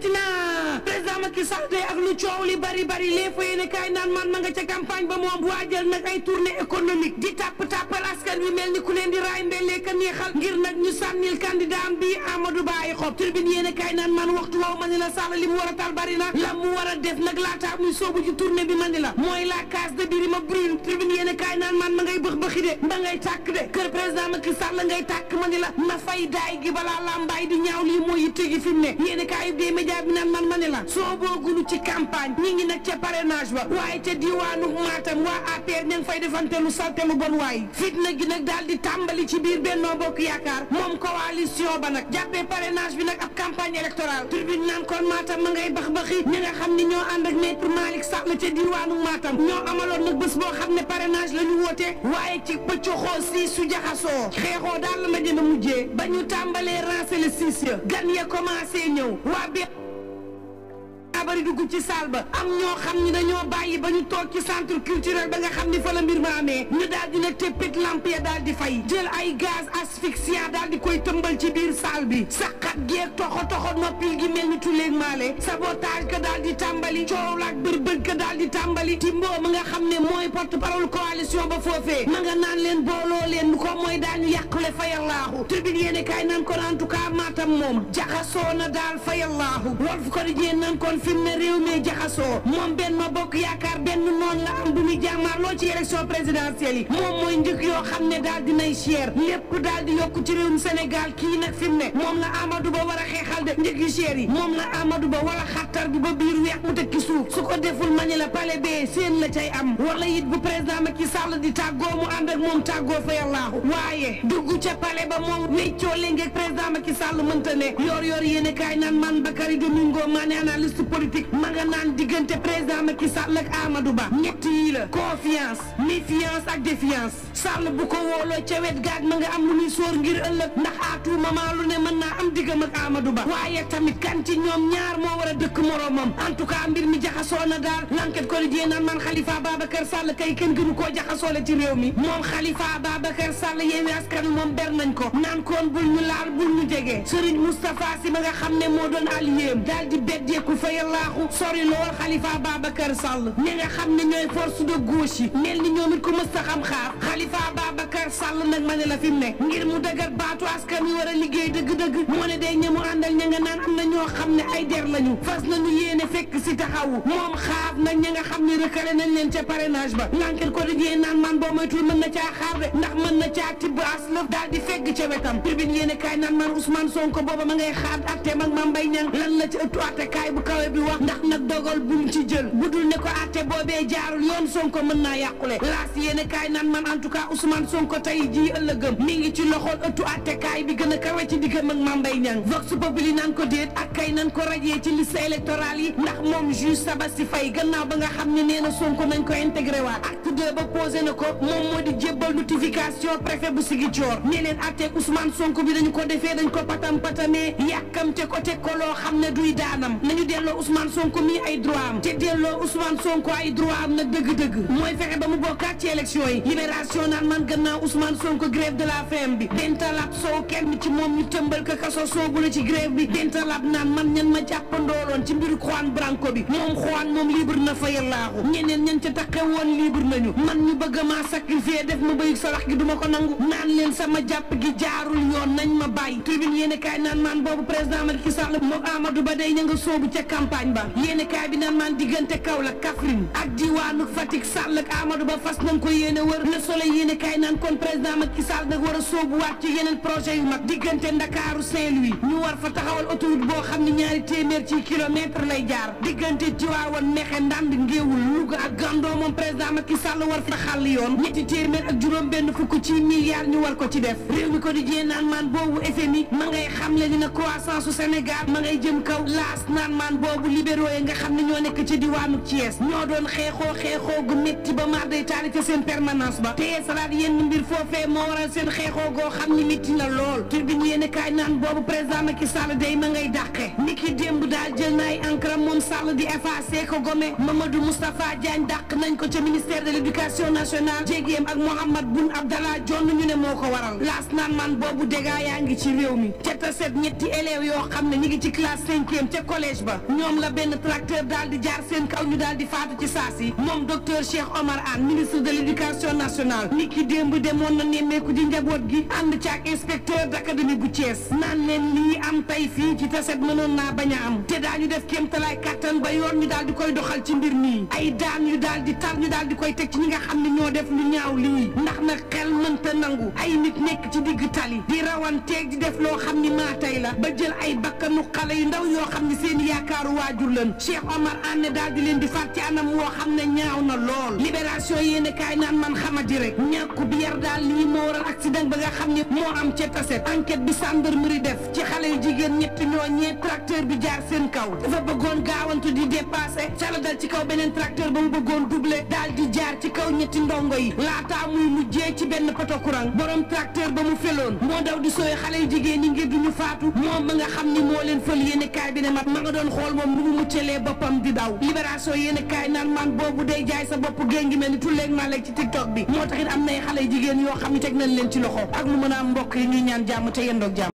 metti na président Macky Sall tey ak lu coow li bari les fa yéene kaay naan man ma nga ca campagne ba moom waajal nag ay tournée économique di tàppal askan wi mel ni ku leen di raay mbellee ka neexal ngir nag ñu sànnil candidat am bi Amadou Ba ay xob turbine yéene kaay naan man waxtu woowu ma ni la Sall li mu war a tal bari na la mu war a def nag laata muy soobu ci tournée bi ma ni la mooy la case de Birima brûle turbine yéene kaay naan man ma ngay bëx de ba ngay tàkk de kër président Macky Sall ngay tàkk ma ni la na fay daay gi balaa lambaay di ñaaw lii mooy yitte gi fi mu ne yéene kaay des médias bi naan man ma ni la soo boogunu ci campagne ñi ngi nag ca parrainage ba waaye ca diwaanu Matam waa APR ña ngi fay defante lu salte lu bon waay fitna gi nag daal di tàmbali ci biir Benno Bokk Yaakaar moom coalition ba nag jàppee parrainage bi nag ab campagne électorale tribune naan kon Matam ma ngay bax-baxi ñi nga xam ni ñoo ànd ak maître Malick Sall ca diwaanu Matam ñoo amaloon nag bés boo xam ne parrainage la ñu woote waaye ci pëccoxoo si su jaxasoo xeexoo daal la ma jënd mujjee ba ñu tàmbalee rancé le 6 ya gan ya commencé ñëw waa bi bari dugg ci salle ba am ñoo xam ni dañoo bàyyi ba ñu toog ci centre culturel ba nga xam ni fa la mbir ma amee ñu daal di nag teppit lamp ya daal di fay jël ay gaz asphyxiant daal di koy tëmbal ci biir salle bi saqat geeg toxo noppil gi mel ni tuleeg maale sabotage ka daal di tàmbali coow laak bërbëg ka daal di tàmbali timboo ma nga xam ne mooy porte parole coalition ba foofee ma nga naan leen booloo leen ko mooy daañu yàqule fayallaahu tribune yéene kaay naan kon en tout cas Matam moom jaxasoo na daal fayallaahu Walf Quotidien naan kon ne réew mi jaxasoo moom Benno Bokk Yaakaar benn noonu la am bu muy jàmmaarloo ci élection présidentielle yi moom mooy njëg yoo xam ne daal dinay cher lépp daal di yokku ci réewum Sénégal kii nag fi mu ne moom la Amadou Ba war a xeexal de njëg yu cher yi moom la Amadou Ba wala xattar bi ba biir weex mu tekki suuf su ko deful mañi la pale bee seen la cay am wala it bu président Macky Sall di tàggoo mu ànd ak moom tàggoo fa yàllaahu waaye dugg ca pale ba moom weccoo léegi ak président Macky Sall mënta ne yor yéene kaay naan man Bakary Domingo Mané analyste politique ma nga naan diggante président Macky Sall ak Amadou Ba ñett yi la confiance méfiance ak défiance Sall bu ko wooloo ca wet gaag ma nga am lu muy sóor ngir ëllëg ndax à tout moment lu ne mën naa am diggam ak Amadou Ba waaye tamit kan ci ñoom ñaar moo war a dëkk moroomam en tout cas mbir mi jaxasoo na daal l'enquête quotidien naan man Khalifa Babacar Sall kay kenn gënu koo jaxasoo la ci réew mi moom Khalifa Babacar Sall Yewwi Askan Wi moom ber nañ ko naan koon bul ñu laal bul ñu jege Serigne Moustapha Sy ma nga xam ne moo doon alliéem daal di beddeeku fa yallaaxu sori lool Khalifa Babacar Sall ñi nga xam ne ñooy force de gauche yi mel ni ñoom it ku mës a xam xaar Khalifa Babacar Sall nag ma ne la fi mu ne ngir mu dëgër baatu askan wi war a liggéey dëgg-dëgg moo ne day ñamu àndal ña nga naan am na ñoo xam ne ay der lañu fas nañu yéene fekk si taxawu moom xaaf nag ña nga xam ne recalé nañ leen ca parrainage ba l'enquête quotidien naan man boo moytuwul mën na caa xaar de ndax mën na caa tibb aslëf daal di fegg ca wetam tribune yéene kaay naan man Ousmane Sonko booba ma ngay xaar atte mag Mame Mbaye Niang lan la ci ëttu atte kaay bu kawe bi wax ndax nag dogal bu mu ci jël bu dul ne ko atte boobee jaarul yoon Sonko mën naa yàqule laas yéene kaay naan man en tout cas Ousmane Sonko tey jii ëllëgëm mi ngi ci loxol ëttu atte kaay bi gën a kawe ci diggam ak Mame Mbaye Niang Vox Populi naan ko déet ak kay nan ko rajee ci liste électorale yi ndax moom juge Sabassi Faye gannaaw ba nga xam ne nee na Sonko nañ ko intégré waat acte 2 ba posé na ko moom moo di jébbal notification préfet bu Ziguinchor ne leen atte Ousmane Sonko bi dañu ko defee dañ ko patamee yàkkamte ko teg ko loo xam ne duy daanam nañu delloo Ousmane Sonko mi ay droit am te delloo Ousmane Sonko ay droit am nag dëgg-dëgg mooy fexe ba mu bokkaat ci élection yi libération naan man gannaaw Ousmane Sonko grève de la faim bi Bentalab Sow kenn ci moom ñu tëmbal ko kaso soobu la ci grève bi Bentalab naan man ñan ma jàppandooloon ci mbiru Juan Branco bi moom moom libre na fa yallaaxu ñeneen ñan ca taqe woon libre nañu man ñu bëgg maa sacrifier def ma bëyug salax gi duma ko nangu naan leen sama jàpp gi jaarul yoon nañ ma bàyyi tribune yéene kaay naan man boobu président Macky Sall moom Amadou Ba day ña nga soobu ca campagne ba yéene kaay bi naan man diggante Kaolack Kaffrine ak diwaanu Fatick Sall ak Amadou Ba fas nañ ko yéene wër Le Soleil yéene kaay naan kon président Macky Sall nag war a soobu waat ci yeneen projet yu mag diggante Ndakaaru Saint-Louis ñu war fa taxawal autoroute boo xam ne ñaari téeméer ci kilomètre lay jaar diggante Tivaouane Mexe Ndande Ngéwul Louga ak Gandoo moom président Macky Sall war fa xàll yoon ñetti téeméer ak juróom benn fukk ci milliards ñu war ko ci def réew mi ko di jee naan maan boobu FMI ma ngay xamle dina croissance su Sénégal ma ngay jëm kaw laas naan maan boobu libéraux yi nga xam ne ñoo nekk ci diwaanu Thiès ñoo doon xeexoo gu métti ba maar day taali ca seen permanence ba téye salaat yenn mbir foofee moo waral seen xeexoo goo xam ni métti na lool turbine yéen kaay naan boobu président Macky Sall day ma ngay dàqe niki démb daal jël na ay encre moom Sall di effacé ko gome Mamadou Moustapha Diagne dàq nañ ko ca ministère de l'éducation nationale jéegéem ak Mohamed Boun Abdallah Dionne ñu ne moo ko waral laas naan man boobu dégâts yaa ngi ci réew mi ca taset ñetti élèves yoo xam ne ñi ngi ci classe 5e ca collège ba ñoom la benn tracteur daal di jaar seen kaw ñu daal di faatu ci saasi moom docteur Cheikh Omar Anne ministre de l'éducation nationale niki démb demoon na nemmeeku di njaboot gi ànd ci ak inspecteur d'académie bu Thiès naan leen lii am tey fii ci taset mënoon naa bañ a am te daañu def kéemtalaay kattan ba yoon ñu daal di koy doxal ci mbir mi ay daan yu daal di tar ñu daal di koy teg ci ñi nga xam ne ñoo def lu ñaaw lii ndax nag xel mënta nangu ay nit nekk ci digg tali di rawanteeg di def loo xam ni maa tey la ba jël ay bakkanu xale yu ndaw yoo xam ne seen yaakaaru waajur lan Cheikh Omar Anne daal di leen di faat ci anam woo xam ne ñaaw na lool libération yéene kaay naan man xamadi rek ñàkku bi yar daal lii moo waral accident ba nga xam ne moo am ca taset enquête bi gendarmerie def ci xale yu jigéen ñett ñooñee tracteur bi jaar seen kaw dafa bëggoon gaawantu di dépassé cala dal ci kaw beneen tracteur ba mu bëggoon doublé daal di jaar ci kaw ñetti ndongo yi laataa muy mujjee ci benn poto courant borom tracteur ba mu feloon moo daw di sooy xale yu jigéen yi ngir duñu faatu moom ma nga xam ni moo leen fël yéene kaay bi ne ma nga doon xool moom nu mu muccalee boppam di daw libération yéene kaay naan man boobu day jaay sa bopp gée ngi mel ni tulleeg maa leeg ci TikTok bi moo taxit am nay xale yu jigéen yoo xam ne teg nañ leen ci loxo ak lu mën a am mbokk yi ñuy ñaan jàmm te yendoog jàmm